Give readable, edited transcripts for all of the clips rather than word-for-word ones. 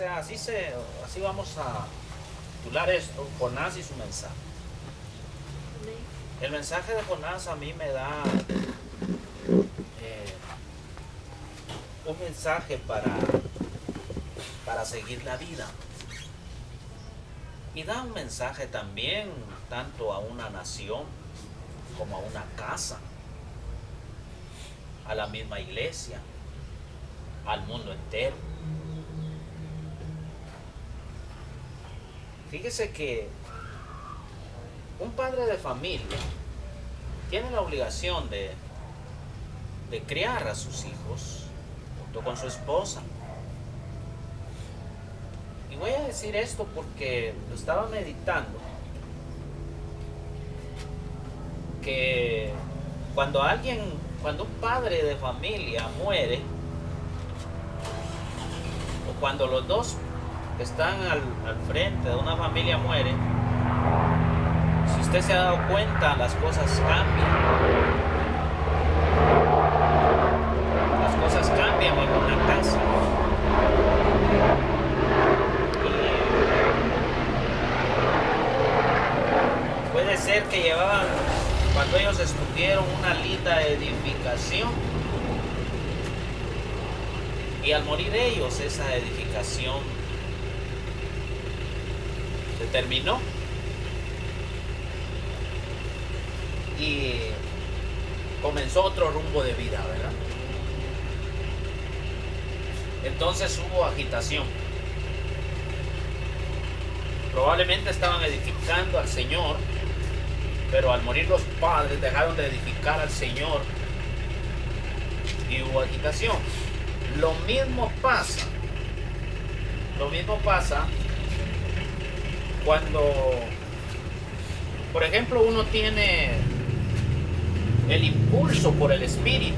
Así vamos a titular esto, Jonás y su mensaje. El mensaje de Jonás a mí me da un mensaje para seguir la vida. Y da un mensaje también tanto a una nación como a una casa, a la misma iglesia, al mundo entero. Fíjese que un padre de familia tiene la obligación de criar a sus hijos junto con su esposa. Y voy a decir esto porque lo estaba meditando, que cuando un padre de familia muere, o cuando los dos que están al frente de una familia mueren, si usted se ha dado cuenta, las cosas cambian. Las cosas cambian en una casa. Y puede ser que llevaban, cuando ellos escogieron, una linda edificación. Y al morir ellos, esa edificación se terminó. Y comenzó otro rumbo de vida, ¿verdad? Entonces hubo agitación. Probablemente estaban edificando al Señor, pero al morir los padres dejaron de edificar al Señor y hubo agitación. Lo mismo pasa cuando, por ejemplo, uno tiene el impulso por el espíritu.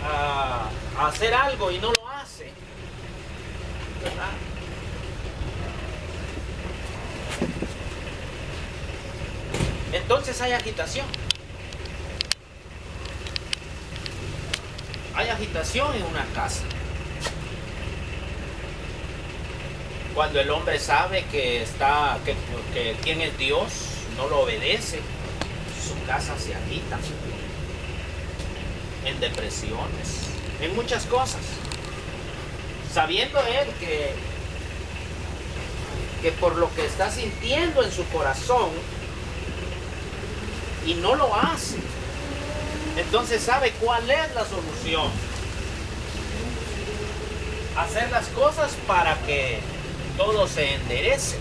A hacer algo y no lo hace, ¿verdad? Entonces hay agitación. Hay agitación en una casa. Cuando el hombre sabe que quién es Dios, no lo obedece, su casa se agita. En depresiones, en muchas cosas. Sabiendo él que por lo que está sintiendo en su corazón y no lo hace, entonces sabe cuál es la solución. Hacer las cosas para que todo se enderece.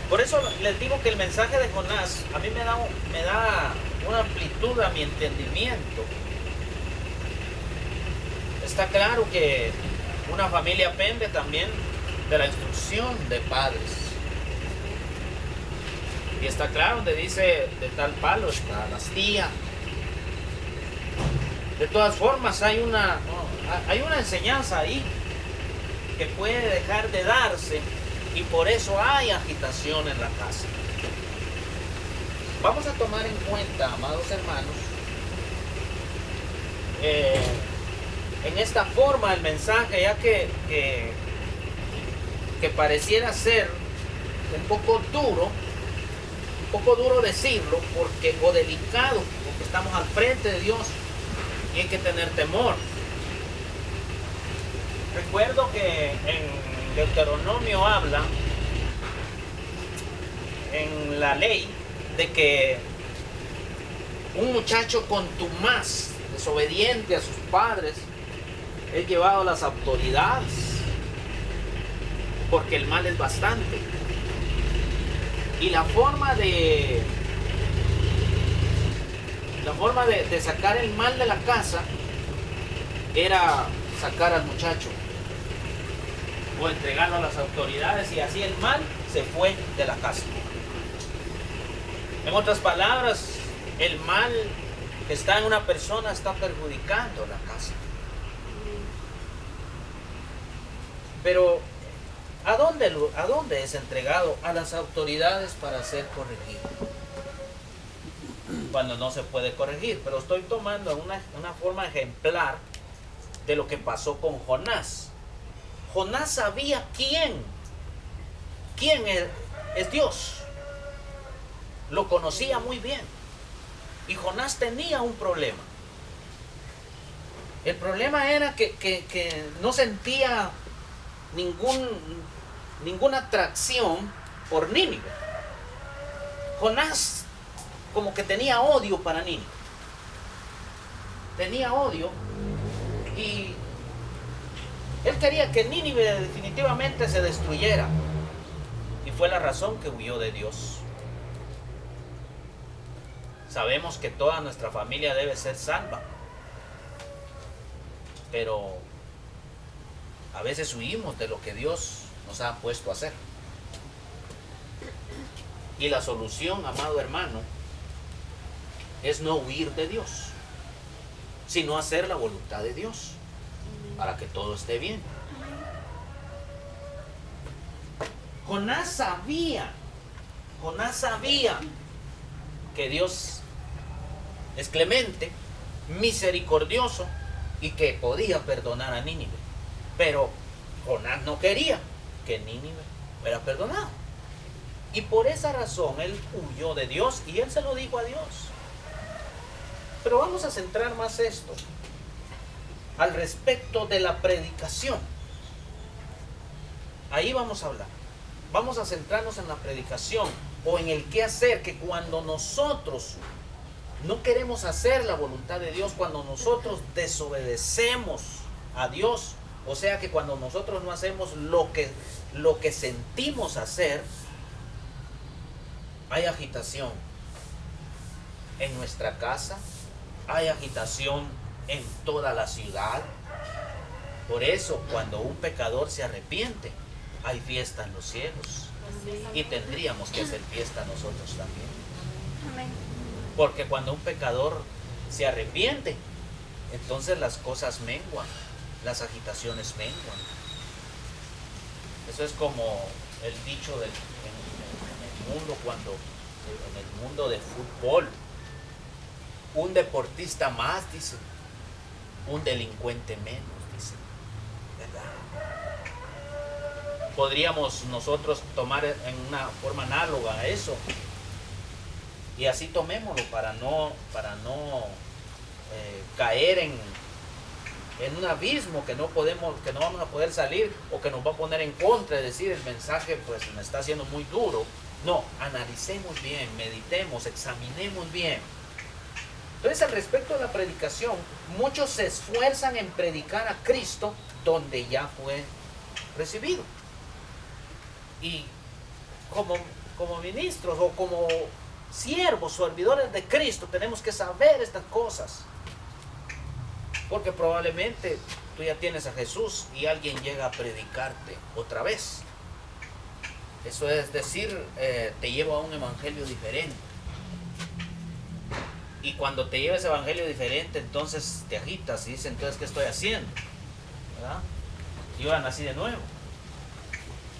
Por eso les digo que el mensaje de Jonás a mí me da una amplitud a mi entendimiento. Está claro que una familia pende también de la instrucción de padres. Y está claro donde dice de tal palo está la astilla. De todas formas hay una enseñanza ahí que puede dejar de darse y por eso hay agitación en la casa. Vamos a tomar en cuenta, amados hermanos, en esta forma el mensaje, ya que pareciera ser un poco duro decirlo, o delicado, porque estamos al frente de Dios y hay que tener temor. Recuerdo que en Deuteronomio habla, en la ley, de que un muchacho contumaz, desobediente a sus padres, es llevado a las autoridades, porque el mal es bastante. Y la forma de sacar el mal de la casa era sacar al muchacho o entregarlo a las autoridades, y así el mal se fue de la casa. En otras palabras, el mal que está en una persona está perjudicando la casa. Pero ¿a dónde es entregado? A las autoridades para ser corregido. cuando no se puede corregir. Pero estoy tomando una forma ejemplar de lo que pasó con Jonás. Jonás sabía quién es Dios. Lo conocía muy bien. Y Jonás tenía un problema. El problema era que no sentía ninguna atracción por Nínive. Jonás como que tenía odio para Nínive. Tenía odio y él quería que Nínive definitivamente se destruyera. Y fue la razón que huyó de Dios. Sabemos que toda nuestra familia debe ser salva. Pero a veces huimos de lo que Dios nos ha puesto a hacer. Y la solución, amado hermano, es no huir de Dios, sino hacer la voluntad de Dios para que todo esté bien. Jonás sabía que Dios es clemente, misericordioso y que podía perdonar a Nínive. Pero Jonás no quería que Nínive fuera perdonado. Y por esa razón él huyó de Dios y él se lo dijo a Dios. Pero vamos a centrar más esto al respecto de la predicación. Ahí vamos a hablar. Vamos a centrarnos en la predicación o en el qué hacer, que cuando nosotros no queremos hacer la voluntad de Dios, cuando nosotros desobedecemos a Dios, o sea que cuando nosotros no hacemos lo que sentimos hacer, hay agitación en nuestra casa, hay agitación en toda la ciudad. Por eso, cuando un pecador se arrepiente, hay fiesta en los cielos. Y tendríamos que hacer fiesta nosotros también. Amén. Porque cuando un pecador se arrepiente, entonces las cosas menguan, las agitaciones menguan. Eso es como el dicho en el mundo, cuando en el mundo de fútbol, un deportista más, dice, un delincuente menos, dice, ¿verdad? Podríamos nosotros tomar en una forma análoga a eso, y así tomémoslo para no caer en un abismo que no vamos a poder salir, o que nos va a poner en contra, es decir, el mensaje pues me está haciendo muy duro. No, analicemos bien, meditemos, examinemos bien. Entonces, al respecto de la predicación, muchos se esfuerzan en predicar a Cristo donde ya fue recibido. Y como ministros o como siervos, servidores de Cristo, tenemos que saber estas cosas. Porque probablemente tú ya tienes a Jesús y alguien llega a predicarte otra vez. Eso es decir, te lleva a un evangelio diferente. Y cuando te lleva ese evangelio diferente, entonces te agitas y dices, entonces, ¿qué estoy haciendo? ¿Verdad? Yo ya nací de nuevo.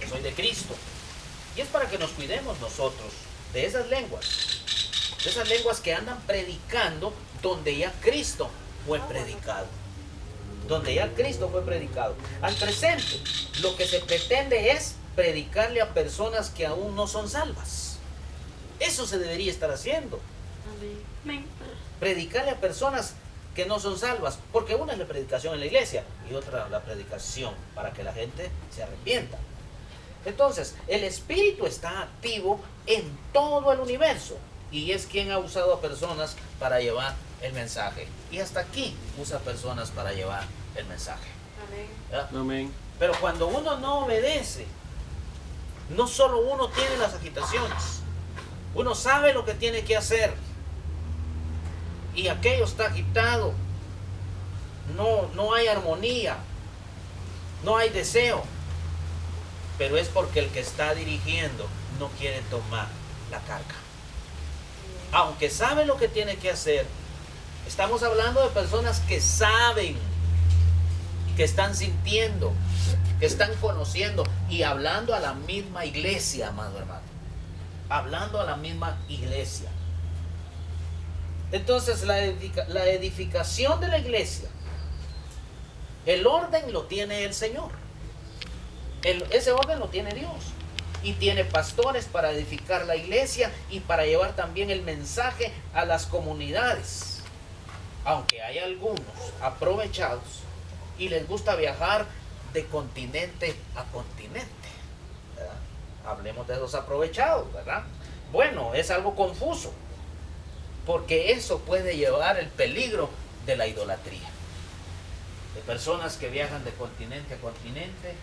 Yo soy de Cristo. Y es para que nos cuidemos nosotros de esas lenguas que andan predicando donde ya Cristo fue predicado. Donde ya Cristo fue predicado. Al presente, lo que se pretende es predicarle a personas que aún no son salvas. Eso se debería estar haciendo. Amén. Predicarle a personas que no son salvas, porque una es la predicación en la iglesia y otra la predicación para que la gente se arrepienta. Entonces, el Espíritu está activo en todo el universo y es quien ha usado a personas para llevar el mensaje. Y hasta aquí usa personas para llevar el mensaje. Amén. Amén. Pero cuando uno no obedece, no solo uno tiene las agitaciones, uno sabe lo que tiene que hacer y aquello está agitado, no hay armonía, no hay deseo, pero es porque el que está dirigiendo no quiere tomar la carga. Aunque sabe lo que tiene que hacer, estamos hablando de personas que saben, que están sintiendo, que están conociendo y hablando a la misma iglesia, amado hermano. Hablando a la misma iglesia. Entonces la edificación de la iglesia, el orden lo tiene el Señor. Ese orden lo tiene Dios. Y tiene pastores para edificar la iglesia y para llevar también el mensaje a las comunidades. Aunque hay algunos aprovechados y les gusta viajar de continente a continente, ¿verdad? Hablemos de los aprovechados, ¿verdad? Bueno, es algo confuso, porque eso puede llevar el peligro de la idolatría. De personas que viajan de continente a continente,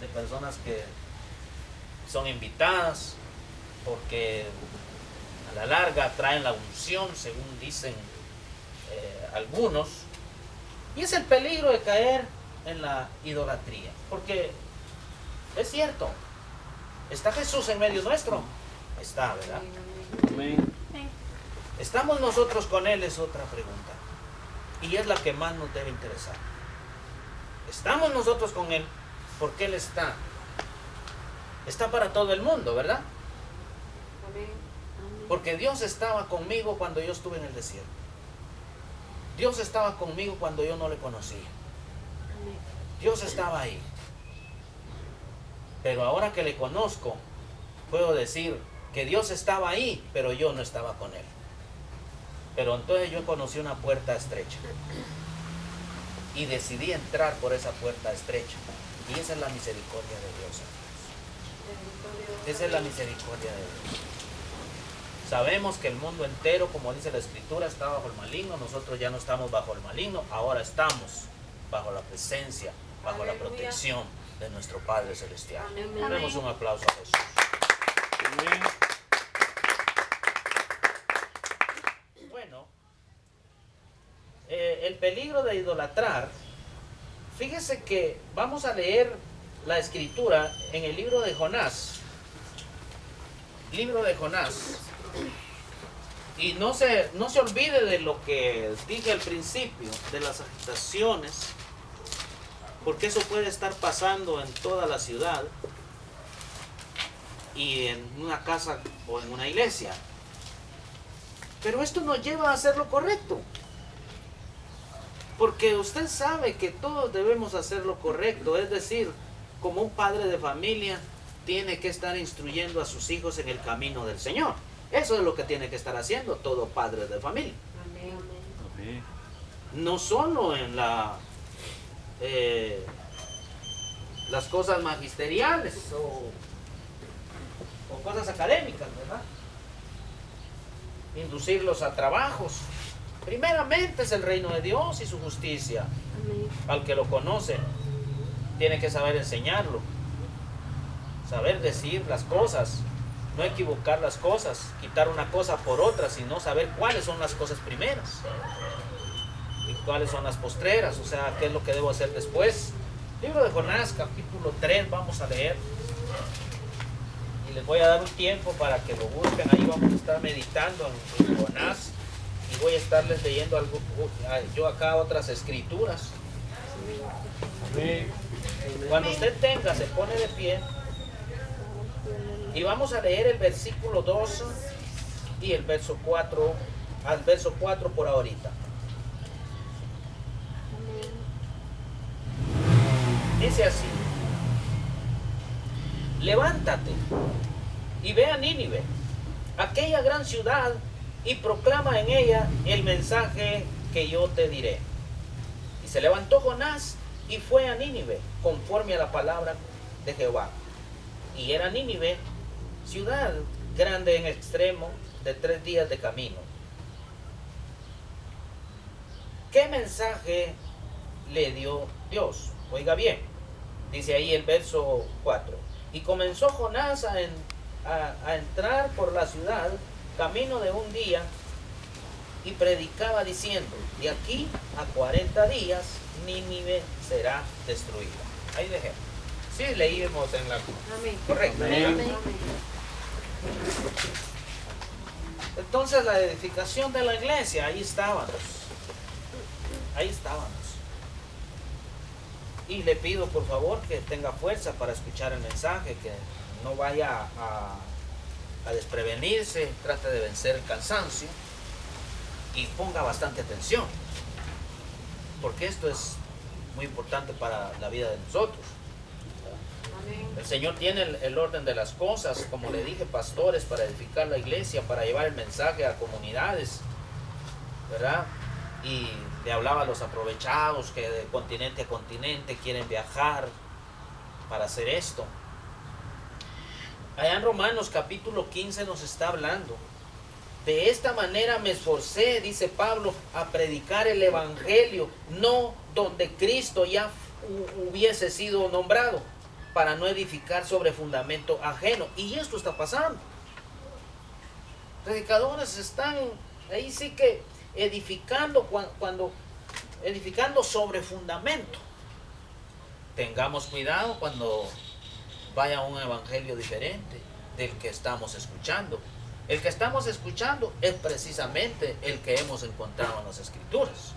de personas que son invitadas porque a la larga traen la unción, según dicen algunos, y es el peligro de caer en la idolatría, porque es cierto, ¿está Jesús en medio nuestro? Está, ¿verdad? Amén. ¿Estamos nosotros con Él? Es otra pregunta, y es la que más nos debe interesar. ¿Estamos nosotros con Él? Porque Él está para todo el mundo, ¿verdad? Porque Dios estaba conmigo cuando yo estuve en el desierto. Dios estaba conmigo cuando yo no le conocía. Dios estaba ahí. Pero ahora que le conozco, puedo decir que Dios estaba ahí, pero yo no estaba con Él. Pero entonces yo conocí una puerta estrecha. Y decidí entrar por esa puerta estrecha. Y esa es la misericordia de Dios. Esa es la misericordia de Dios. Sabemos que el mundo entero, como dice la Escritura, está bajo el maligno. Nosotros ya no estamos bajo el maligno. Ahora estamos bajo la presencia, bajo la protección de nuestro Padre Celestial. Demos un aplauso a Jesús. Amén. Bueno, el peligro de idolatrar. Fíjese que vamos a leer la Escritura en el libro de Jonás. Libro de Jonás. Y no se olvide de lo que dije al principio, de las agitaciones, porque eso puede estar pasando en toda la ciudad y en una casa o en una iglesia. Pero esto nos lleva a hacer lo correcto. Porque usted sabe que todos debemos hacer lo correcto, es decir, como un padre de familia tiene que estar instruyendo a sus hijos en el camino del Señor. Eso es lo que tiene que estar haciendo todo padre de familia. Amén. No solo en las cosas magisteriales o cosas académicas, ¿verdad? Inducirlos a trabajos. Primeramente es el reino de Dios y su justicia. Al que lo conoce, tiene que saber enseñarlo, saber decir las cosas, no equivocar las cosas, quitar una cosa por otra, sino saber cuáles son las cosas primeras y cuáles son las postreras, o sea, qué es lo que debo hacer después. Libro de Jonás, capítulo 3, vamos a leer. Y les voy a dar un tiempo para que lo busquen. Ahí vamos a estar meditando en Jonás. Y voy a estarles leyendo algo, yo acá otras escrituras. Amén. Cuando usted tenga, se pone de pie. Y vamos a leer el versículo 2 y el verso 4, al verso 4 por ahorita. Dice así: levántate y ve a Nínive, aquella gran ciudad, y proclama en ella el mensaje que yo te diré. Y se levantó Jonás y fue a Nínive, conforme a la palabra de Jehová. Y era Nínive ciudad grande en extremo, de 3 días de camino. ¿Qué mensaje le dio Dios? Oiga bien, dice ahí el verso 4. Y comenzó Jonás a entrar por la ciudad, camino de un día, y predicaba diciendo: de aquí a 40 días Nínive será destruida. Ahí dejemos. Sí, leímos en la... Amén. Correcto. Amén. Entonces la edificación de la iglesia, ahí estábamos. Ahí estábamos. Y le pido por favor que tenga fuerza para escuchar el mensaje, que no vaya a desprevenirse, trate de vencer el cansancio y ponga bastante atención, porque esto es muy importante para la vida de nosotros. El Señor tiene el orden de las cosas, como le dije, pastores para edificar la iglesia, para llevar el mensaje a comunidades, ¿verdad? Y le hablaba a los aprovechados que de continente a continente quieren viajar para hacer esto. Allá en Romanos capítulo 15 nos está hablando: de esta manera me esforcé, dice Pablo, a predicar el evangelio, no donde Cristo ya hubiese sido nombrado, para no edificar sobre fundamento ajeno. Y esto está pasando. Predicadores están ahí sí que edificando cuando edificando sobre fundamento. Tengamos cuidado cuando vaya un evangelio diferente del que estamos escuchando. El que estamos escuchando es precisamente el que hemos encontrado en las Escrituras.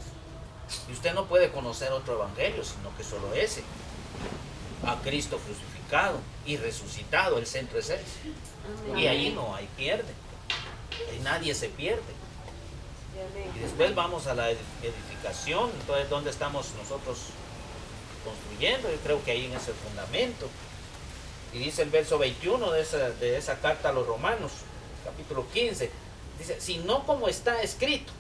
Y usted no puede conocer otro evangelio, sino que solo ese. A Cristo crucificado y resucitado, el centro es ese. Y ahí no hay pierde. Ahí nadie se pierde. Y después vamos a la edificación. Entonces, ¿dónde estamos nosotros construyendo? Yo creo que ahí en ese fundamento. Y dice el verso 21 de esa carta a los Romanos, capítulo 15, dice: sino como está escrito,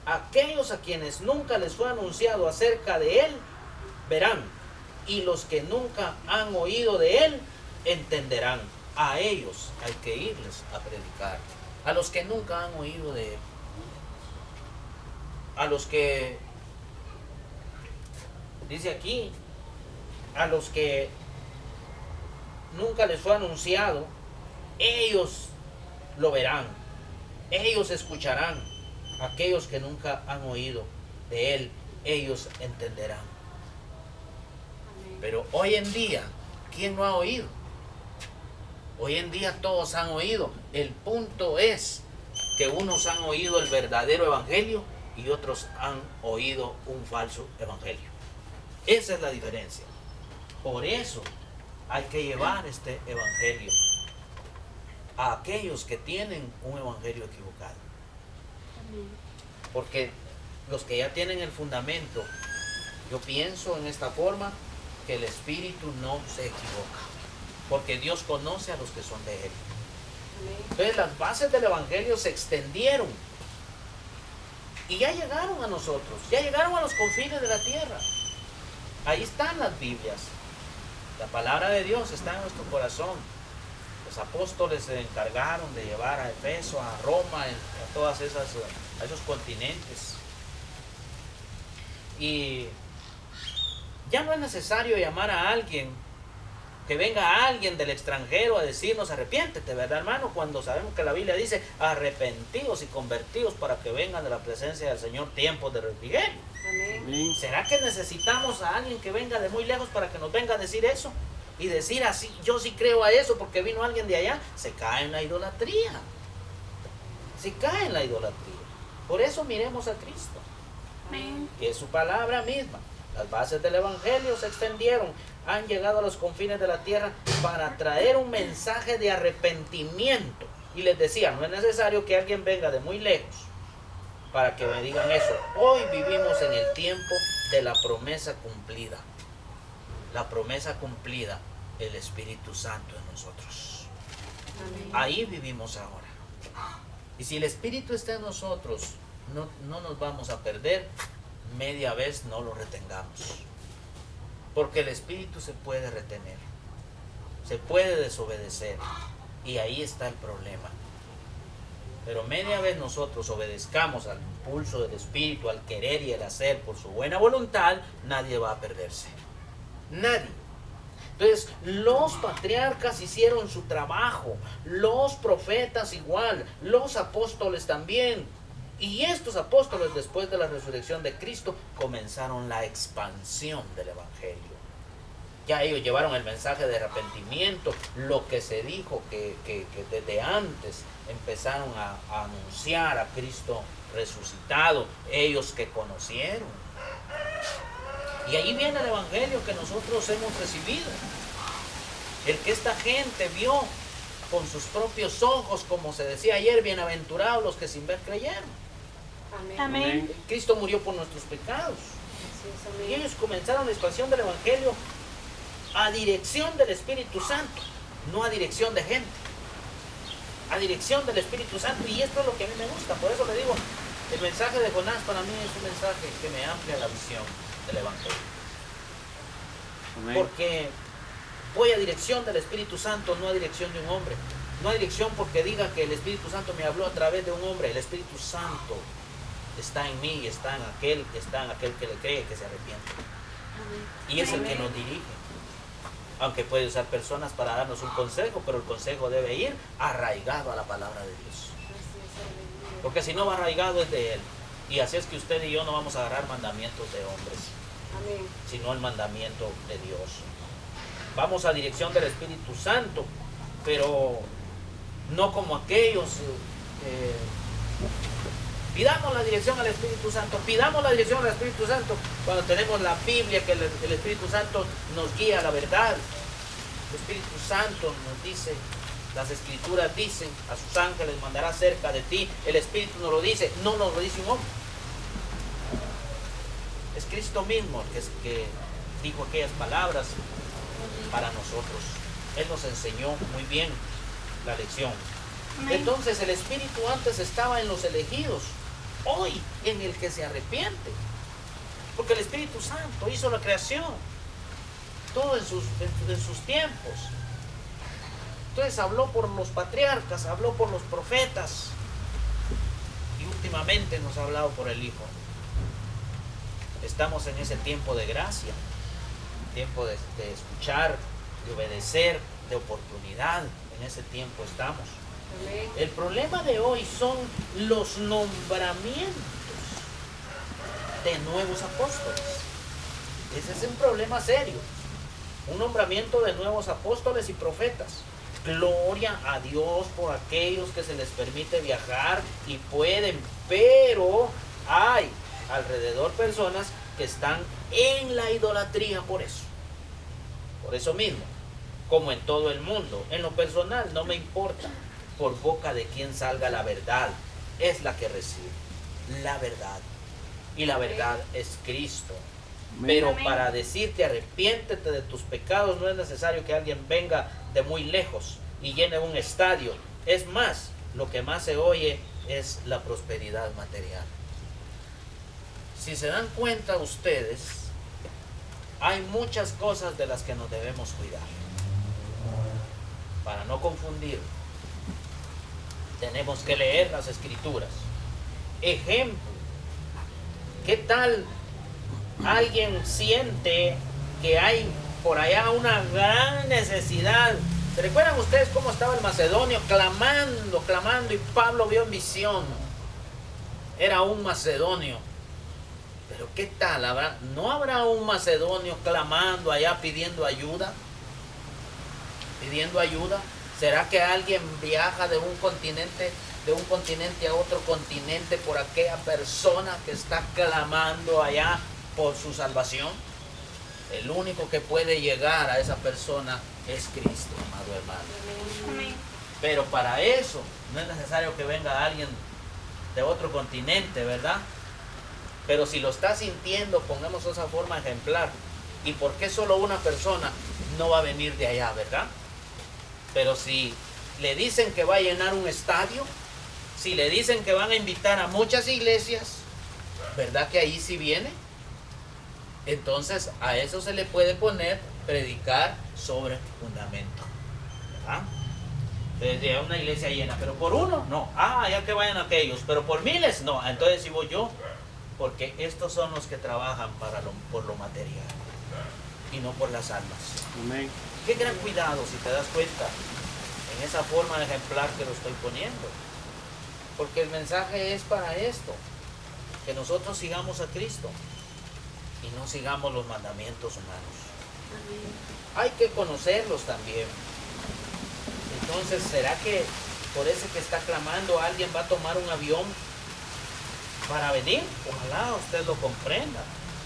aquellos a quienes nunca les fue anunciado acerca de él, verán, y los que nunca han oído de él, entenderán. A ellos hay que irles a predicar. A los que nunca han oído de él. A los que, dice aquí, a los que nunca les fue anunciado, ellos lo verán, ellos escucharán. Aquellos que nunca han oído de él, ellos entenderán. Pero hoy en día, ¿quién no ha oído? Hoy en día todos han oído. El punto es que unos han oído el verdadero evangelio y otros han oído un falso evangelio. Esa es la diferencia. Por eso hay que llevar este evangelio a aquellos que tienen un evangelio equivocado. Porque los que ya tienen el fundamento, yo pienso en esta forma, que el Espíritu no se equivoca, porque Dios conoce a los que son de él. Entonces las bases del evangelio se extendieron y ya llegaron a nosotros, ya llegaron a los confines de la tierra. Ahí están las Biblias, la palabra de Dios está en nuestro corazón. Los apóstoles se encargaron de llevar a Efeso, a Roma, a todas a esos continentes. Y ya no es necesario llamar a alguien, que venga alguien del extranjero a decirnos arrepiéntete, ¿verdad, hermano? Cuando sabemos que la Biblia dice arrepentidos y convertidos para que vengan de la presencia del Señor tiempos de refrigerio. Amén. ¿Será que necesitamos a alguien que venga de muy lejos para que nos venga a decir eso? Y decir así, yo sí creo a eso porque vino alguien de allá. Se cae en la idolatría. Se cae en la idolatría. Por eso miremos a Cristo, Amén. que es su palabra misma. Las bases del evangelio se extendieron, han llegado a los confines de la tierra para traer un mensaje de arrepentimiento. Y les decía, no es necesario que alguien venga de muy lejos para que me digan eso. Hoy vivimos en el tiempo de la promesa cumplida. La promesa cumplida, el Espíritu Santo en nosotros. Amén. Ahí vivimos ahora. Y si el Espíritu está en nosotros, no nos vamos a perder. Media vez no lo retengamos, porque el Espíritu se puede retener, se puede desobedecer, y ahí está el problema. Pero media vez nosotros obedezcamos al impulso del Espíritu, al querer y el hacer por su buena voluntad, nadie va a perderse, nadie. Entonces los patriarcas hicieron su trabajo, los profetas igual, los apóstoles también. Y estos apóstoles, después de la resurrección de Cristo, comenzaron la expansión del evangelio. Ya ellos llevaron el mensaje de arrepentimiento, lo que se dijo que desde antes empezaron a anunciar a Cristo resucitado, ellos que conocieron. Y ahí viene el evangelio que nosotros hemos recibido, el que esta gente vio con sus propios ojos, como se decía ayer, bienaventurados los que sin ver creyeron. Amén. Amén. Cristo murió por nuestros pecados. Así es, Y amén. ellos comenzaron la expansión del Evangelio a dirección del Espíritu Santo, no a dirección de gente, a dirección del Espíritu Santo. Y esto es lo que a mí me gusta. Por eso le digo, el mensaje de Jonás para mí es un mensaje que me amplia la visión del Evangelio. Amén. Porque voy a dirección del Espíritu Santo, no a dirección de un hombre. No a dirección porque diga que el Espíritu Santo me habló a través de un hombre. El Espíritu Santo está en mí, está en aquel que le cree, que se arrepiente. Amén. Y es el Amén. que nos dirige. Aunque puede usar personas para darnos un consejo, pero el consejo debe ir arraigado a la palabra de Dios. Así es, aleluya. Porque si no va arraigado es de Él. Y así es que usted y yo no vamos a agarrar mandamientos de hombres, Amén. sino el mandamiento de Dios. Vamos a dirección del Espíritu Santo, pero no como aquellos. Pidamos la dirección al Espíritu Santo, pidamos la dirección al Espíritu Santo cuando tenemos la Biblia, que el Espíritu Santo nos guía a la verdad. El Espíritu Santo nos dice, las Escrituras dicen, a sus ángeles mandará cerca de ti. El Espíritu nos lo dice, no nos lo dice un hombre. Es Cristo mismo que dijo aquellas palabras para nosotros. Él nos enseñó muy bien la lección. Amén. Entonces el Espíritu antes estaba en los elegidos, hoy en el que se arrepiente. Porque el Espíritu Santo hizo la creación, todo en sus tiempos. Entonces habló por los patriarcas, habló por los profetas y últimamente nos ha hablado por el Hijo. Estamos en ese tiempo de gracia, tiempo de escuchar, de obedecer, de oportunidad. En ese tiempo estamos. Amén. El problema de hoy son los nombramientos de nuevos apóstoles. Ese es un problema serio. Un nombramiento de nuevos apóstoles y profetas. Gloria a Dios por aquellos que se les permite viajar y pueden, pero hay alrededor personas que están en la idolatría por eso. Por eso mismo, como en todo el mundo, en lo personal no me importa por boca de quien salga la verdad, es la que recibe la verdad. Y la verdad es Cristo. Pero Amén. para decirte arrepiéntete de tus pecados no es necesario que alguien venga de muy lejos y llene un estadio. Es más, lo que más se oye es la prosperidad material. Si se dan cuenta ustedes, hay muchas cosas de las que nos debemos cuidar. Para no confundir, tenemos que leer las Escrituras. Ejemplo, ¿qué tal alguien siente que hay por allá una gran necesidad? ¿Se recuerdan ustedes cómo estaba el macedonio clamando y Pablo vio en visión? Era un macedonio. Pero ¿qué tal? ¿No habrá un macedonio clamando allá pidiendo ayuda? ¿Pidiendo ayuda? ¿Será que alguien viaja de un continente a otro continente por aquella persona que está clamando allá por su salvación? El único que puede llegar a esa persona es Cristo, amado hermano. Amén. Pero para eso no es necesario que venga alguien de otro continente, ¿verdad? Pero si lo está sintiendo, pongamos esa forma ejemplar. ¿Y por qué solo una persona no va a venir de allá, verdad? Pero si le dicen que va a llenar un estadio, si le dicen que van a invitar a muchas iglesias, ¿verdad que ahí sí viene? Entonces a eso se le puede poner predicar sobre fundamento, ¿verdad? Desde una iglesia llena, pero por uno, no. Ya que vayan aquellos, pero por miles, no. Entonces si voy yo, porque estos son los que trabajan por lo material y no por las almas. Amén. Qué gran cuidado, si te das cuenta, en esa forma ejemplar que lo estoy poniendo. Porque el mensaje es para esto, que nosotros sigamos a Cristo y no sigamos los mandamientos humanos. Hay que conocerlos también. Entonces, ¿será que por ese que está clamando alguien va a tomar un avión para venir? Ojalá usted lo comprenda.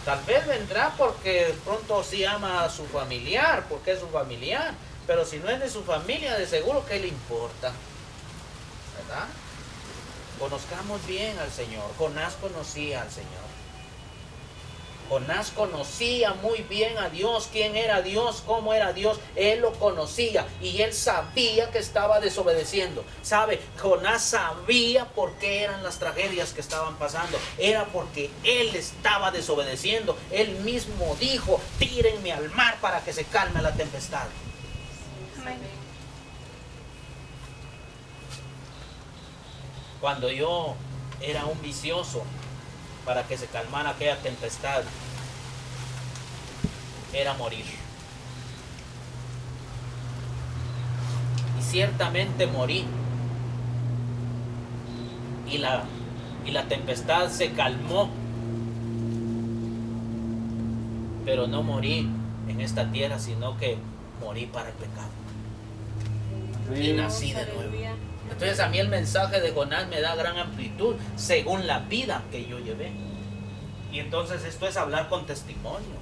Tal vez vendrá porque pronto sí ama a su familiar, porque es su familiar. Pero si no es de su familia, de seguro que le importa, ¿verdad? Conozcamos bien al Señor. Jonás conocía al Señor. Jonás conocía muy bien a Dios, quién era Dios, cómo era Dios. Él lo conocía y él sabía que estaba desobedeciendo. ¿Sabe? Jonás sabía por qué eran las tragedias que estaban pasando. Era porque él estaba desobedeciendo. Él mismo dijo: tírenme al mar para que se calme la tempestad. Amén. Cuando yo era un vicioso, para que se calmara aquella tempestad, era morir. Y ciertamente morí. Y la tempestad se calmó. Pero no morí en esta tierra, sino que morí para el pecado. Y nací de nuevo. Entonces a mí el mensaje de Jonás me da gran amplitud según la vida que yo llevé. Y entonces esto es hablar con testimonio.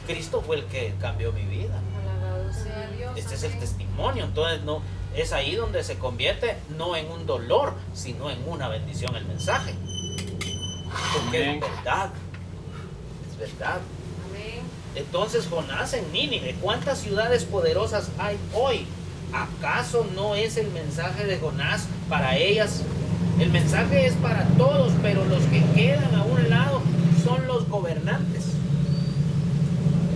Cristo fue el que cambió mi vida. Alabado sea Dios. Este es el testimonio. Entonces no es ahí donde se convierte no en un dolor, sino en una bendición el mensaje. Porque es verdad. Es verdad. Amén. Entonces Jonás en Nínive, ¿cuántas ciudades poderosas hay hoy? ¿Acaso no es el mensaje de Jonás para ellas? El mensaje es para todos, pero los que quedan a un lado son los gobernantes.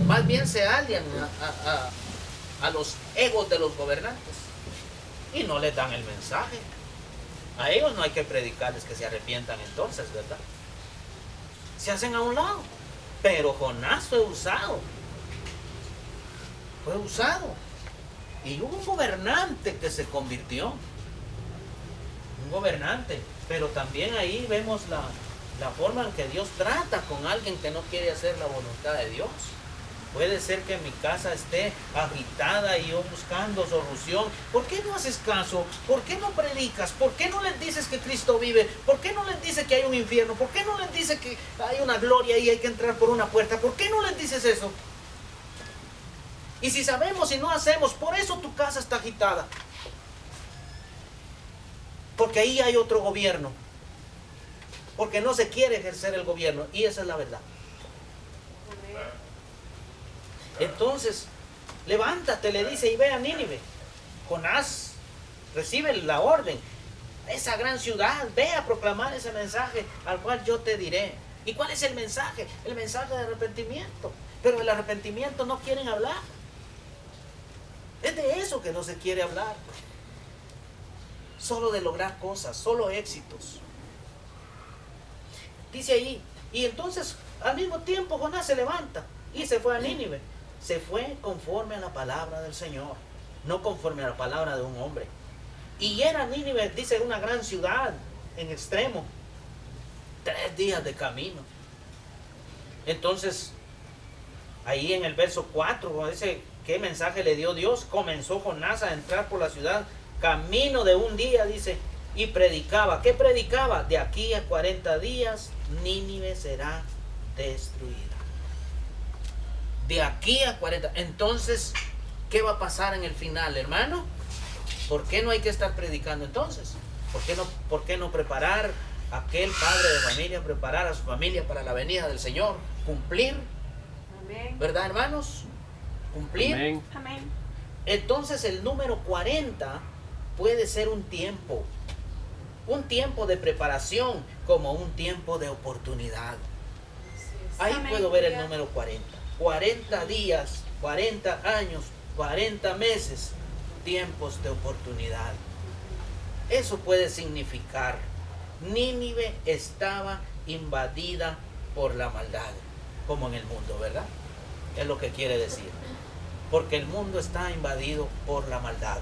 Más bien se alian a los egos de los gobernantes y no les dan el mensaje. A ellos no hay que predicarles que se arrepientan entonces, ¿verdad? Se hacen a un lado. Pero Jonás fue usado. Fue usado. Y hubo un gobernante que se convirtió. Un gobernante. Pero también ahí vemos la forma en que Dios trata con alguien que no quiere hacer la voluntad de Dios. Puede ser que mi casa esté agitada y yo buscando solución. ¿Por qué no haces caso? ¿Por qué no predicas? ¿Por qué no les dices que Cristo vive? ¿Por qué no les dices que hay un infierno? ¿Por qué no les dices que hay una gloria y hay que entrar por una puerta? ¿Por qué no les dices eso? Y si sabemos y no hacemos, por eso tu casa está agitada. Porque ahí hay otro gobierno. Porque no se quiere ejercer el gobierno. Y esa es la verdad. Entonces, levántate, le dice, y ve a Nínive. Jonás recibe la orden. Esa gran ciudad, ve a proclamar ese mensaje al cual yo te diré. ¿Y cuál es el mensaje? El mensaje de arrepentimiento. Pero del arrepentimiento no quieren hablar. Es de eso que no se quiere hablar. Solo de lograr cosas, solo éxitos. Dice ahí, y entonces al mismo tiempo Jonás se levanta y se fue a Nínive. Se fue conforme a la palabra del Señor, no conforme a la palabra de un hombre. Y era Nínive, dice, una gran ciudad en extremo. 3 días de camino. Entonces, ahí en el verso 4, dice, ¿qué mensaje le dio Dios? Comenzó Jonás a entrar por la ciudad, camino de un día, dice, y predicaba. ¿Qué predicaba? De aquí a 40 días, Nínive será destruida. De aquí a 40. Entonces, ¿qué va a pasar en el final, hermano? ¿Por qué no hay que estar predicando entonces? ¿Por qué no preparar a aquel padre de familia, preparar a su familia para la venida del Señor? Cumplir. Amén. ¿Verdad, hermanos? Cumplir. Amén. Amén. Entonces el número 40 puede ser un tiempo de preparación como un tiempo de oportunidad. Ahí Amén. puedo ver el número 40. 40 días, 40 años, 40 meses, tiempos de oportunidad. Eso puede significar, Nínive estaba invadida por la maldad, como en el mundo, ¿verdad? Es lo que quiere decir. Porque el mundo está invadido por la maldad.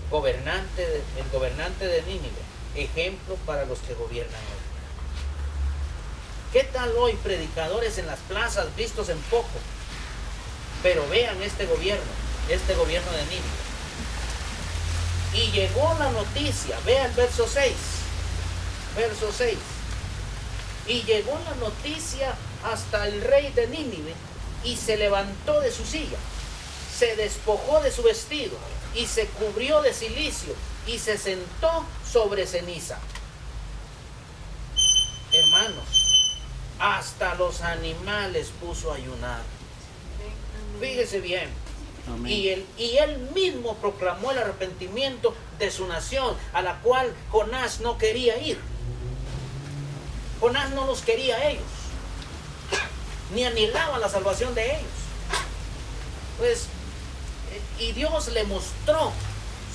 El gobernante de Nínive, ejemplo para los que gobiernan hoy. ¿Qué tal hoy predicadores en las plazas vistos en poco? Pero vean este gobierno de Nínive. Y llegó la noticia, vea el verso 6. Verso 6. Y llegó la noticia hasta el rey de Nínive y se levantó de su silla, se despojó de su vestido y se cubrió de cilicio y se sentó sobre ceniza. Hermanos, hasta los animales puso a ayunar. Fíjese bien. Amén. Y él mismo proclamó el arrepentimiento de su nación, a la cual Jonás no quería ir. Jonás no los quería a ellos, ni anhelaba la salvación de ellos. Pues, y Dios le mostró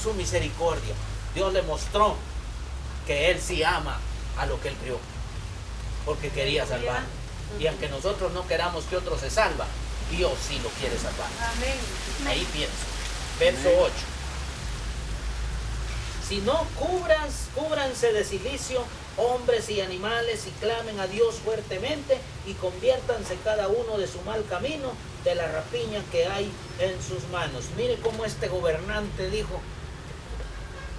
su misericordia. Dios le mostró que Él sí ama a lo que Él crió, porque quería salvar. Y aunque nosotros no queramos que otro se salva, Dios sí lo quiere salvar. Amén. Ahí pienso. Verso 8. Si no, cúbranse de cilicio hombres y animales y clamen a Dios fuertemente y conviértanse cada uno de su mal camino, de la rapiña que hay en sus manos. Mire cómo este gobernante dijo,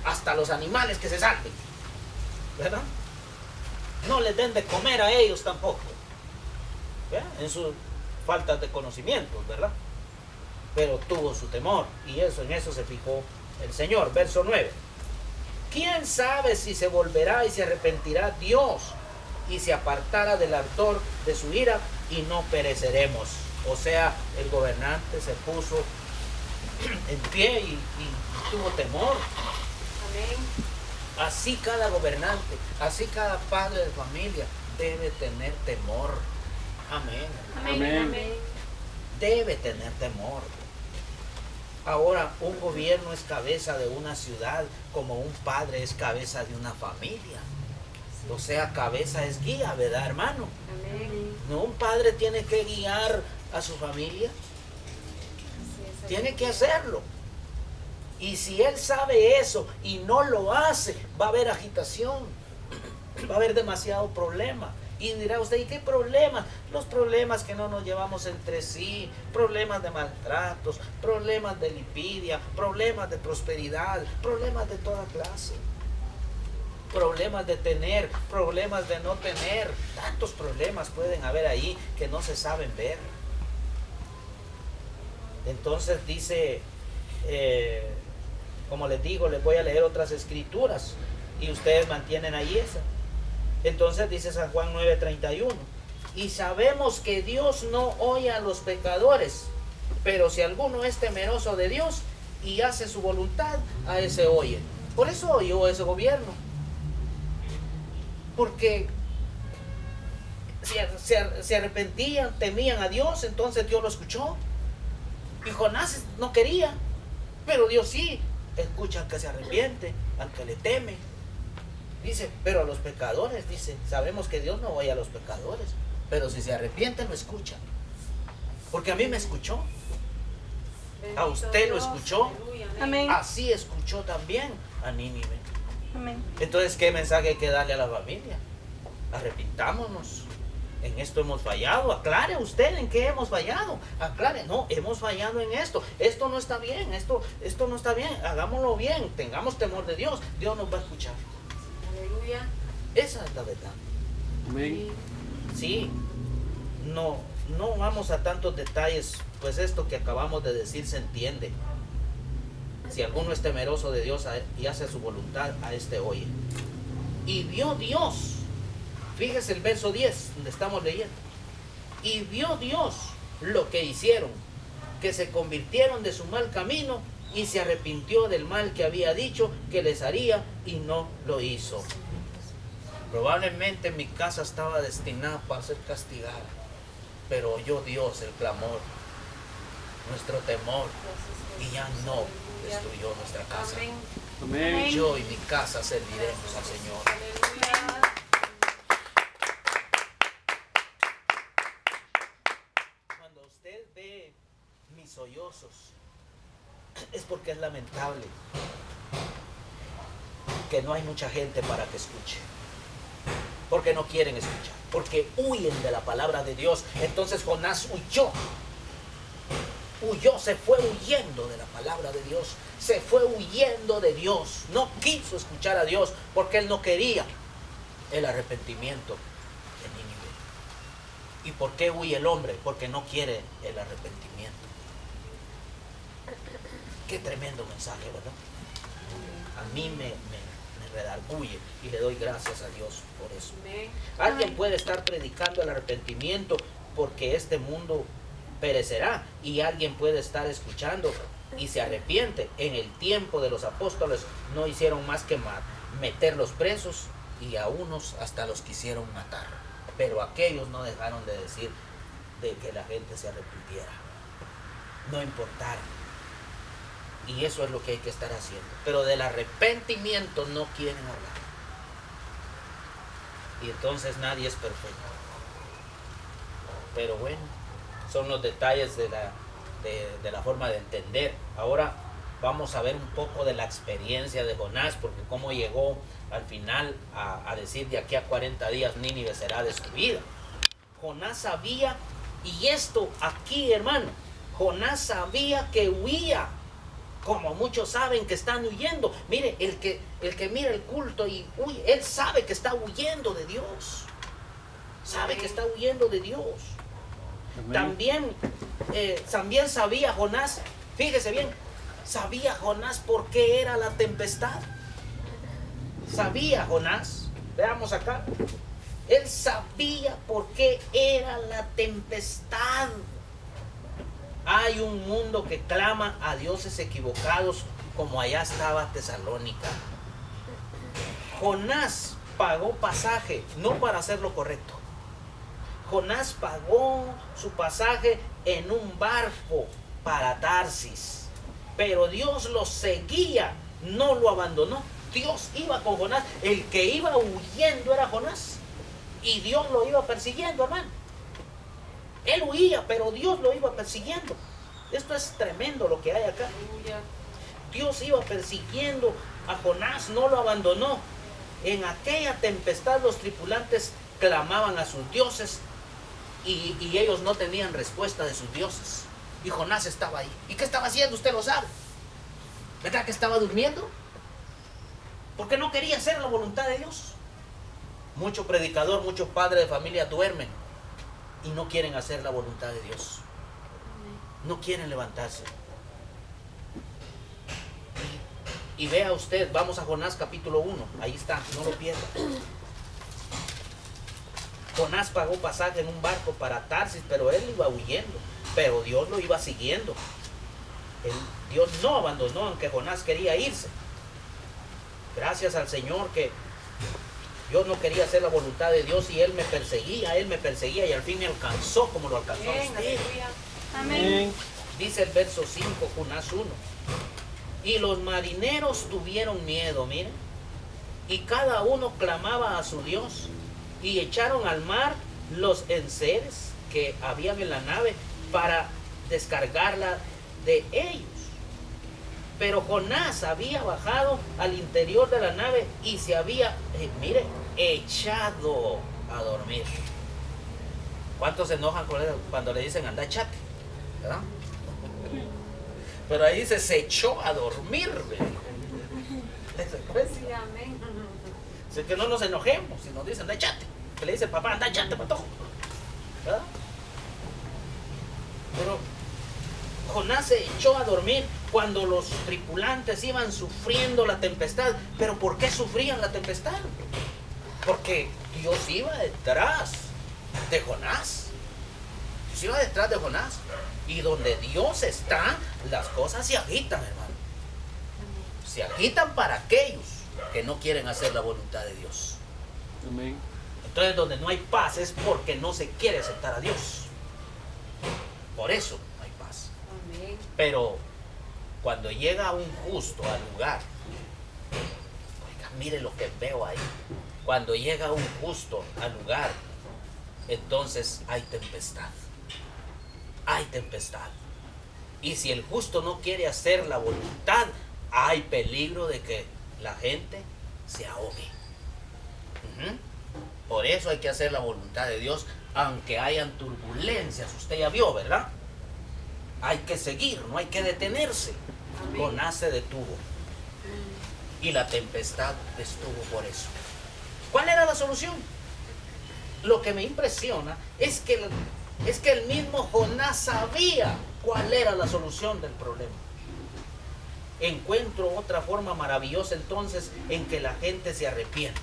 hasta los animales que se salven, ¿verdad? No les den de comer a ellos tampoco, ¿verdad? En sus faltas de conocimientos, ¿verdad? Pero tuvo su temor, y en eso se fijó el Señor. Verso 9. ¿Quién sabe si se volverá y se arrepentirá Dios y se apartará del ardor de su ira y no pereceremos? O sea, el gobernante se puso en pie y tuvo temor. Amén. Así cada gobernante, así cada padre de familia debe tener temor. Amén. Amén. Amén. Debe tener temor. Ahora, un gobierno es cabeza de una ciudad, como un padre es cabeza de una familia. O sea, cabeza es guía, ¿verdad, hermano? Amén. No, un padre tiene que guiar a su familia. Así es. Tiene que hacerlo. Y si él sabe eso y no lo hace, va a haber agitación. Va a haber demasiado problema. Y dirá usted, ¿y qué problemas? Los problemas que no nos llevamos entre sí, problemas de maltratos, problemas de lipidia, problemas de prosperidad, problemas de toda clase. Problemas de tener, problemas de no tener. Tantos problemas pueden haber ahí que no se saben ver. Entonces dice, como les digo, les voy a leer otras escrituras y ustedes mantienen ahí esa. Entonces dice San Juan 9:31, y sabemos que Dios no oye a los pecadores, pero si alguno es temeroso de Dios y hace su voluntad, a ese oye. Por eso oyó ese gobierno, porque se arrepentían, temían a Dios, entonces Dios lo escuchó. Y Jonás no quería, pero Dios sí escucha al que se arrepiente, al que le teme. Dice, pero a los pecadores, dice, sabemos que Dios no oye a los pecadores, pero si se arrepienten lo escucha. Porque a mí me escuchó, a usted lo escuchó, Amén. así escuchó también a Nínive. Amén. Entonces, ¿qué mensaje hay que darle a la familia? Arrepintámonos. En esto hemos fallado. Aclare usted en qué hemos fallado. Aclare, no, hemos fallado en esto. Esto no está bien, esto no está bien. Hagámoslo bien, tengamos temor de Dios. Dios nos va a escuchar. Aleluya. Esa es la verdad. Amén. Sí, no vamos a tantos detalles, pues esto que acabamos de decir se entiende. Si alguno es temeroso de Dios y hace su voluntad, a este oye. Y vio Dios, fíjese el verso 10, donde estamos leyendo. Y vio Dios lo que hicieron, que se convirtieron de su mal camino y se arrepintió del mal que había dicho que les haría y no lo hizo. Probablemente mi casa estaba destinada para ser castigada, pero oyó Dios el clamor, nuestro temor, y ya no destruyó nuestra casa. Amén. Amén. Yo y mi casa serviremos al Señor. Aleluya. Cuando usted ve mis sollozos, es porque es lamentable que no hay mucha gente para que escuche. Porque no quieren escuchar, porque huyen de la palabra de Dios. Entonces Jonás huyó, se fue huyendo de la palabra de Dios, se fue huyendo de Dios, no quiso escuchar a Dios porque él no quería el arrepentimiento de Nínive. ¿Y por qué huye el hombre? Porque no quiere el arrepentimiento. Qué tremendo mensaje, ¿verdad? a mí me redarguye y le doy gracias a Dios por eso. Amén. Alguien puede estar predicando el arrepentimiento porque este mundo perecerá, y alguien puede estar escuchando y se arrepiente. En el tiempo de los apóstoles no hicieron más que meterlos presos, y a unos hasta los quisieron matar, pero aquellos no dejaron de decir de que la gente se arrepintiera, no importara. Y eso es lo que hay que estar haciendo, pero del arrepentimiento no quieren hablar. Y entonces nadie es perfecto, pero bueno, son los detalles de la forma de entender. Ahora vamos a ver un poco de la experiencia de Jonás, porque cómo llegó al final a decir de aquí a 40 días Nínive será destruida. Jonás sabía, y esto aquí, hermano, Jonás sabía que huía, como muchos saben que están huyendo. Mire, el que mira el culto y huye, él sabe que está huyendo de Dios. Sabe que está huyendo de Dios. Amén. También sabía Jonás, fíjese bien, sabía Jonás por qué era la tempestad. Sabía Jonás, veamos acá, él sabía por qué era la tempestad. Hay un mundo que clama a dioses equivocados, como allá estaba Tesalónica. Jonás pagó pasaje, no para hacer lo correcto. Jonás pagó su pasaje en un barco para Tarsis, pero Dios lo seguía, no lo abandonó. Dios iba con Jonás. El que iba huyendo era Jonás, y Dios lo iba persiguiendo, hermano. Él huía, pero Dios lo iba persiguiendo. Esto es tremendo lo que hay acá. Dios iba persiguiendo a Jonás, no lo abandonó. En aquella tempestad los tripulantes clamaban a sus dioses, y ellos no tenían respuesta de sus dioses. Y Jonás estaba ahí. ¿Y qué estaba haciendo? Usted lo sabe. ¿Verdad que estaba durmiendo? Porque no quería hacer la voluntad de Dios. Mucho predicador, muchos padres de familia duermen y no quieren hacer la voluntad de Dios. No quieren levantarse. Y vea usted, vamos a Jonás capítulo 1. Ahí está, no lo pierda. Jonás pagó pasaje en un barco para Tarsis, pero él iba huyendo. Pero Dios lo iba siguiendo. Dios no abandonó, aunque Jonás quería irse. Gracias al Señor que yo no quería hacer la voluntad de Dios, y Él me perseguía, y al fin me alcanzó como lo alcanzó a usted. Amén. Dice el verso 5, Jonás 1. Y los marineros tuvieron miedo, miren, y cada uno clamaba a su Dios, y echaron al mar los enseres que habían en la nave para descargarla de ellos. Pero Jonás había bajado al interior de la nave y se había, echado a dormir. ¿Cuántos se enojan cuando le dicen anda, echate? ¿Verdad? Pero ahí dice, se echó a dormir. Sí, amén. Así que no nos enojemos si nos dicen anda, echate. Que le dice papá, anda, echate, patojo. ¿Verdad? Pero Jonás se echó a dormir cuando los tripulantes iban sufriendo la tempestad. ¿Pero por qué sufrían la tempestad? Porque Dios iba detrás de Jonás. Dios iba detrás de Jonás. Y donde Dios está, las cosas se agitan, hermano. Se agitan para aquellos que no quieren hacer la voluntad de Dios. Amén. Entonces, donde no hay paz es porque no se quiere aceptar a Dios. Por eso no hay paz. Amén. Pero cuando llega un justo al lugar, oiga, mire lo que veo ahí. Cuando llega un justo al lugar, entonces hay tempestad. Hay tempestad. Y si el justo no quiere hacer la voluntad, hay peligro de que la gente se ahogue. Por eso hay que hacer la voluntad de Dios, aunque hayan turbulencias. Usted ya vio, ¿verdad? Hay que seguir, no hay que detenerse. Amén. Jonás se detuvo y la tempestad estuvo por eso. ¿Cuál era la solución? Lo que me impresiona es que el mismo Jonás sabía cuál era la solución del problema. encuentro otra forma maravillosa entonces en que la gente se arrepiente.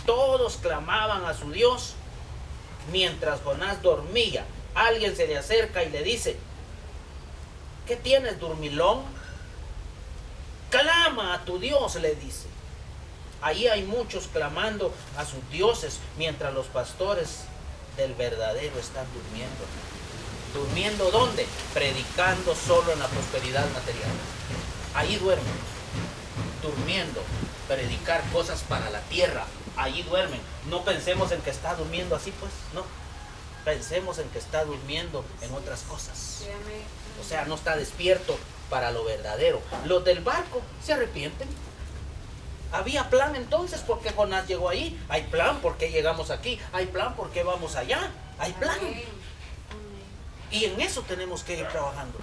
Todos clamaban a su Dios mientras Jonás dormía. Alguien se le acerca y le dice: ¿qué tienes, dormilón? Clama a tu Dios, le dice. Ahí hay muchos clamando a sus dioses mientras los pastores del verdadero están durmiendo. ¿Durmiendo dónde? Predicando solo en la prosperidad material. Ahí duermen. Durmiendo. Predicar cosas para la tierra. Ahí duermen. No pensemos en que está durmiendo así, pues. No. Pensemos en que está durmiendo en otras cosas. O sea, no está despierto para lo verdadero. Los del barco se arrepienten. Había plan entonces porque Jonás llegó ahí. Hay plan porque llegamos aquí. Hay plan porque vamos allá. Hay plan. Y en eso tenemos que ir trabajando.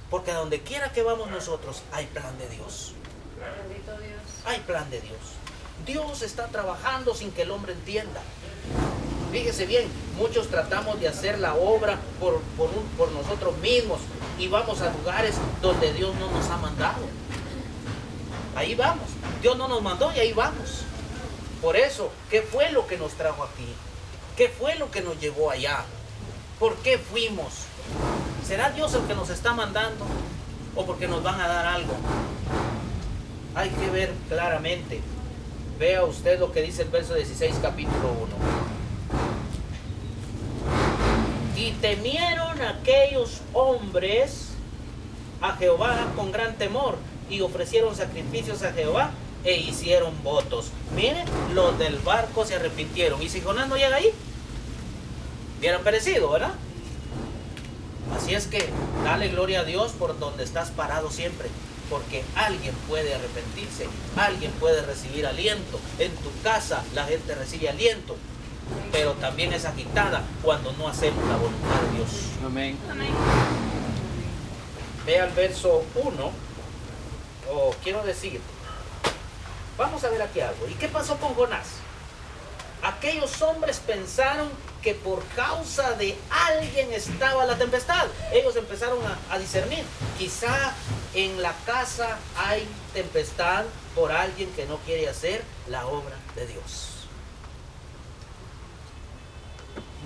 Porque a donde quiera que vamos nosotros, hay plan de Dios. Bendito Dios. Hay plan de Dios. Dios está trabajando sin que el hombre entienda. Fíjese bien, muchos tratamos de hacer la obra por nosotros mismos y vamos a lugares donde Dios no nos ha mandado. Ahí vamos. Dios no nos mandó y ahí vamos. Por eso, ¿qué fue lo que nos trajo aquí? ¿Qué fue lo que nos llevó allá? ¿Por qué fuimos? ¿Será Dios el que nos está mandando o porque nos van a dar algo? Hay que ver claramente. Vea usted lo que dice el verso 16, capítulo 1. Y temieron aquellos hombres a Jehová con gran temor y ofrecieron sacrificios a Jehová e hicieron votos. Miren, los del barco se arrepintieron. ¿Y si Jonás no llega ahí? Hubieran perecido, ¿verdad? Así es que dale gloria a Dios por donde estás parado siempre, porque alguien puede arrepentirse, alguien puede recibir aliento. En tu casa la gente recibe aliento, pero también es agitada cuando no hacemos la voluntad de Dios. Amén. Amén. Ve al verso 1, o quiero decir, vamos a ver aquí algo. ¿Y qué pasó con Jonás? Aquellos hombres pensaron que por causa de alguien estaba la tempestad. Ellos empezaron a discernir. Quizá en la casa hay tempestad por alguien que no quiere hacer la obra de Dios.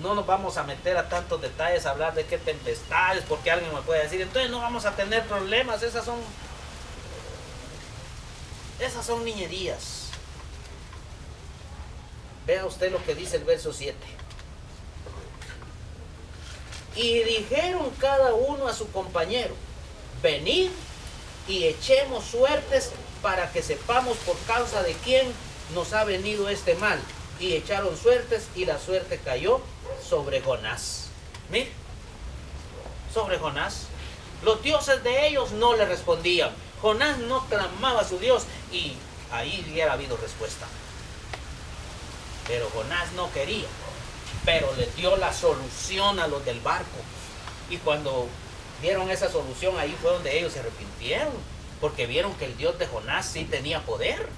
No nos vamos a meter a tantos detalles, a hablar de qué tempestades, porque alguien me puede decir, entonces no vamos a tener problemas. Esas son niñerías. Vea usted lo que dice el verso 7. Y dijeron cada uno a su compañero: venid y echemos suertes para que sepamos por causa de quién nos ha venido este mal. Y echaron suertes y la suerte cayó sobre Jonás. Mire, sobre Jonás. Los dioses de ellos no le respondían. Jonás no clamaba a su Dios y ahí hubiera habido respuesta. Pero Jonás no quería. Pero les dio la solución a los del barco. Y cuando vieron esa solución, ahí fue donde ellos se arrepintieron. Porque vieron que el Dios de Jonás sí tenía poder.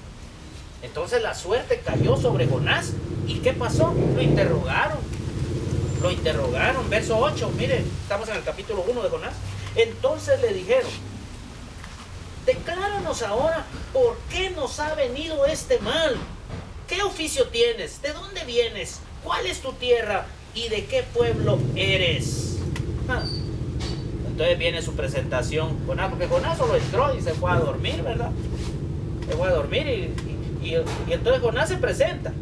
Entonces la suerte cayó sobre Jonás. ¿Y qué pasó? Lo interrogaron. Verso 8, mire, estamos en el capítulo 1 de Jonás. Entonces le dijeron: decláranos ahora por qué nos ha venido este mal. ¿Qué oficio tienes? ¿De dónde vienes? ¿Cuál es tu tierra? ¿Y de qué pueblo eres? Entonces viene su presentación. Jonás, porque Jonás solo entró y se fue a dormir, ¿verdad? Se fue a dormir y entonces Jonás se presenta.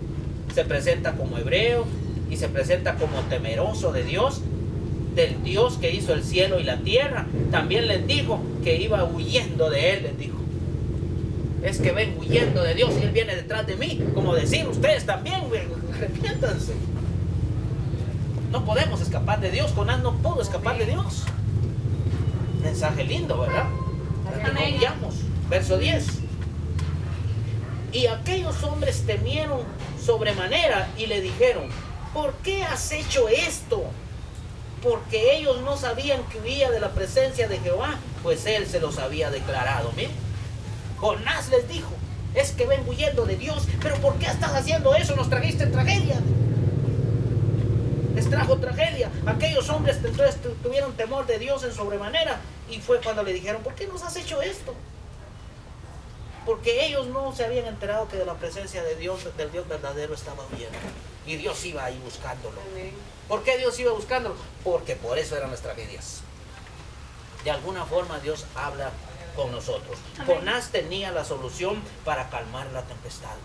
Se presenta como hebreo y se presenta como temeroso de Dios, del Dios que hizo el cielo y la tierra. También les dijo que iba huyendo de él, les dijo. Es que ven huyendo de Dios y Él viene detrás de mí. Como decir, ustedes también, arrepiéntanse. No podemos escapar de Dios. Jonás no pudo escapar de Dios. Mensaje lindo, ¿verdad? Para que no huyamos. Verso 10. Y aquellos hombres temieron sobremanera y le dijeron: ¿por qué has hecho esto? Porque ellos no sabían que huía de la presencia de Jehová, pues Él se los había declarado. Miren. Jonás les dijo: es que ven huyendo de Dios, pero ¿por qué estás haciendo eso? Nos trajiste tragedia. Les trajo tragedia. Aquellos hombres entonces tuvieron temor de Dios en sobremanera Y fue cuando le dijeron, ¿por qué nos has hecho esto? Porque ellos no se habían enterado que de la presencia de Dios, del Dios verdadero, estaba huyendo. Y Dios iba ahí buscándolo. Amén. ¿Por qué Dios iba buscándolo? Porque por eso eran las tragedias. De alguna forma Dios habla con nosotros. Amén. Jonás tenía la solución para calmar la tempestad.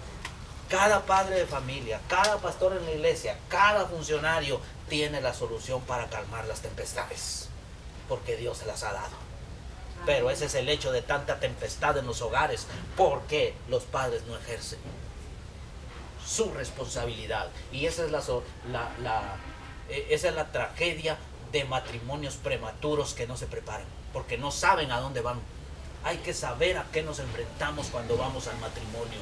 Cada padre de familia, cada pastor en la iglesia, cada funcionario tiene la solución para calmar las tempestades. Porque Dios se las ha dado. Pero ese es el hecho de tanta tempestad en los hogares, porque los padres no ejercen su responsabilidad. Y esa es esa es la tragedia de matrimonios prematuros que no se preparan, porque no saben a dónde van. Hay que saber a qué nos enfrentamos cuando vamos al matrimonio.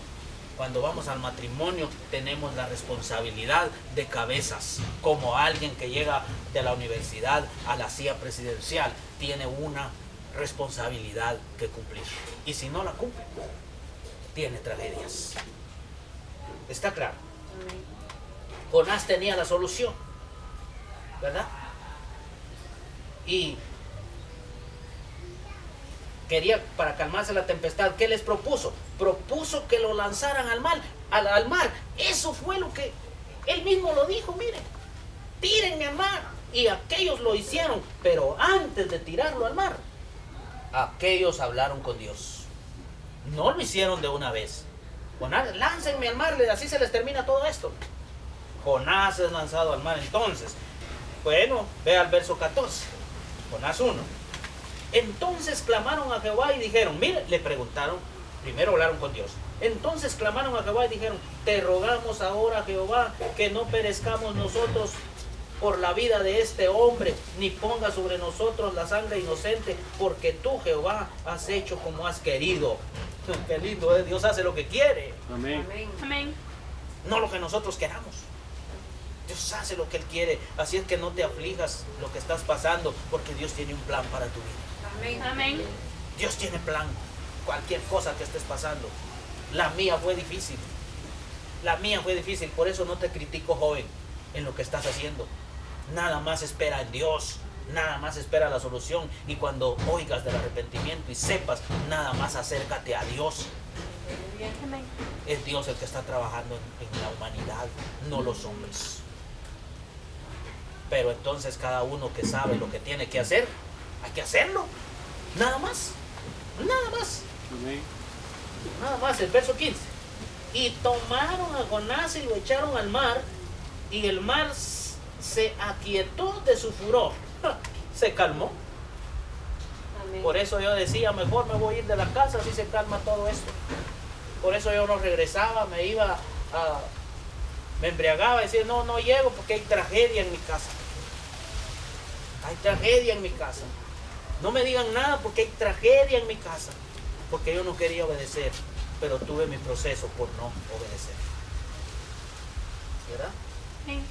Cuando vamos al matrimonio tenemos la responsabilidad de cabezas, como alguien que llega de la universidad a la silla presidencial, tiene una responsabilidad que cumplir. Y si no la cumple, tiene tragedias. ¿Está claro? Amén. Jonás tenía la solución, ¿verdad? Y quería, para calmarse la tempestad, ¿qué les propuso? Propuso que lo lanzaran al mar. Eso fue lo que él mismo lo dijo, miren, tírenme al mar. Y aquellos lo hicieron, pero antes de tirarlo al mar, aquellos hablaron con Dios. No lo hicieron de una vez. Jonás, láncenme al mar, así se les termina todo esto. Jonás es lanzado al mar entonces. Bueno, ve al verso 14. Jonás 1. Entonces clamaron a Jehová y dijeron, mire, le preguntaron, primero hablaron con Dios. Entonces clamaron a Jehová y dijeron, te rogamos ahora, Jehová, que no perezcamos nosotros por la vida de este hombre, ni ponga sobre nosotros la sangre inocente, porque tú, Jehová, has hecho como has querido. Qué lindo es, Dios hace lo que quiere, Amén. Amén. Amén. no lo que nosotros queramos. Dios hace lo que Él quiere, así es que no te aflijas lo que estás pasando, porque Dios tiene un plan para tu vida. Amén. Amén. Dios tiene plan, cualquier cosa que estés pasando. La mía fue difícil, por eso no te critico, joven, en lo que estás haciendo. Nada más espera en Dios, nada más espera la solución, y cuando oigas del arrepentimiento y sepas, nada más acércate a Dios. Amén. Es Dios el que está trabajando en la humanidad, no los hombres. Pero entonces cada uno que sabe lo que tiene que hacer, hay que hacerlo. Nada más. Amén. Nada más, el verso 15. Y tomaron a Jonás y lo echaron al mar, y el mar se aquietó de su furor. Se calmó. Amén. Por eso yo decía, mejor me voy a ir de la casa, así se calma todo esto. Por eso yo no regresaba, me embriagaba y decía, no llego porque hay tragedia en mi casa. Hay tragedia en mi casa. No me digan nada porque hay tragedia en mi casa. Porque yo no quería obedecer, pero tuve mi proceso por no obedecer. ¿Verdad? Amén.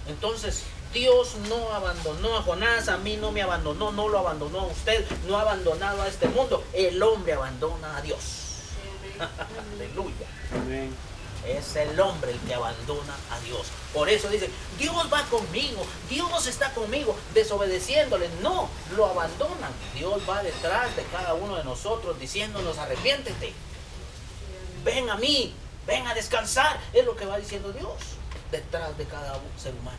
Entonces, Dios no abandonó a Jonás, a mí no me abandonó, no lo abandonó a usted, no ha abandonado a este mundo. El hombre abandona a Dios. Aleluya. Amén. Es el hombre el que abandona a Dios. Por eso dicen, Dios va conmigo, Dios está conmigo, desobedeciéndole. No, lo abandonan. Dios va detrás de cada uno de nosotros diciéndonos, arrepiéntete. Ven a mí, ven a descansar. Es lo que va diciendo Dios detrás de cada ser humano.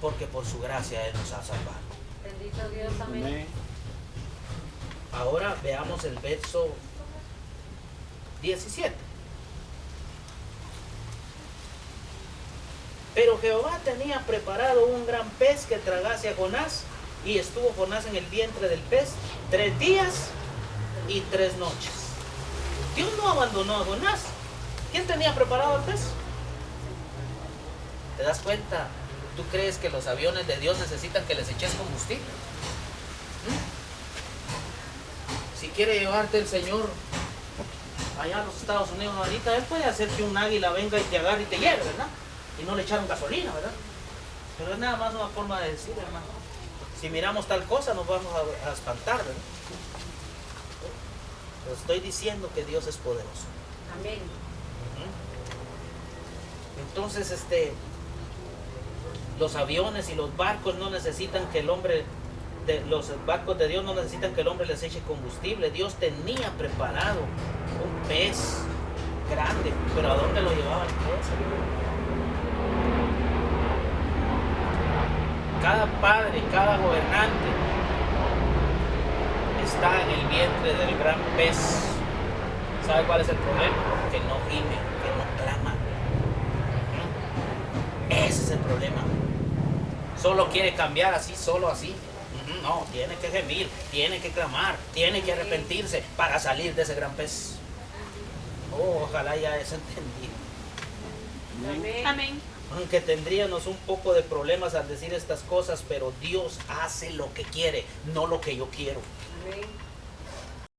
Porque por su gracia Él nos ha salvado. Bendito Dios. Amén. Amén. Ahora veamos el verso 17. Pero Jehová tenía preparado un gran pez que tragase a Jonás, y estuvo Jonás en el vientre del pez 3 días y 3 noches. Dios no abandonó a Jonás. ¿Quién tenía preparado el pez? ¿Te das cuenta? ¿Tú crees que los aviones de Dios necesitan que les eches combustible? Si quiere llevarte el Señor allá a los Estados Unidos ahorita, Él puede hacer que un águila venga y te agarre y te lleve, ¿verdad? Y no le echaron gasolina, ¿verdad? Pero es nada más una forma de decir, hermano. Si miramos tal cosa nos vamos a espantar, ¿verdad? Pero estoy diciendo que Dios es poderoso. Amén. Entonces, los aviones y los barcos no necesitan que el hombre los barcos de Dios no necesitan que el hombre les eche combustible. Dios tenía preparado un pez grande, pero ¿a dónde lo llevaba el pez? Cada padre, cada gobernante está en el vientre del gran pez. ¿Sabe cuál es el problema? Que no gime, que no clama. Ese es el problema. Solo quiere cambiar así, solo así. No, tiene que gemir, tiene que clamar, tiene que arrepentirse para salir de ese gran pez. Oh, ojalá ya hayas entendido. Amén. Amén. Aunque tendríamos un poco de problemas al decir estas cosas, pero Dios hace lo que quiere, no lo que yo quiero. Amén.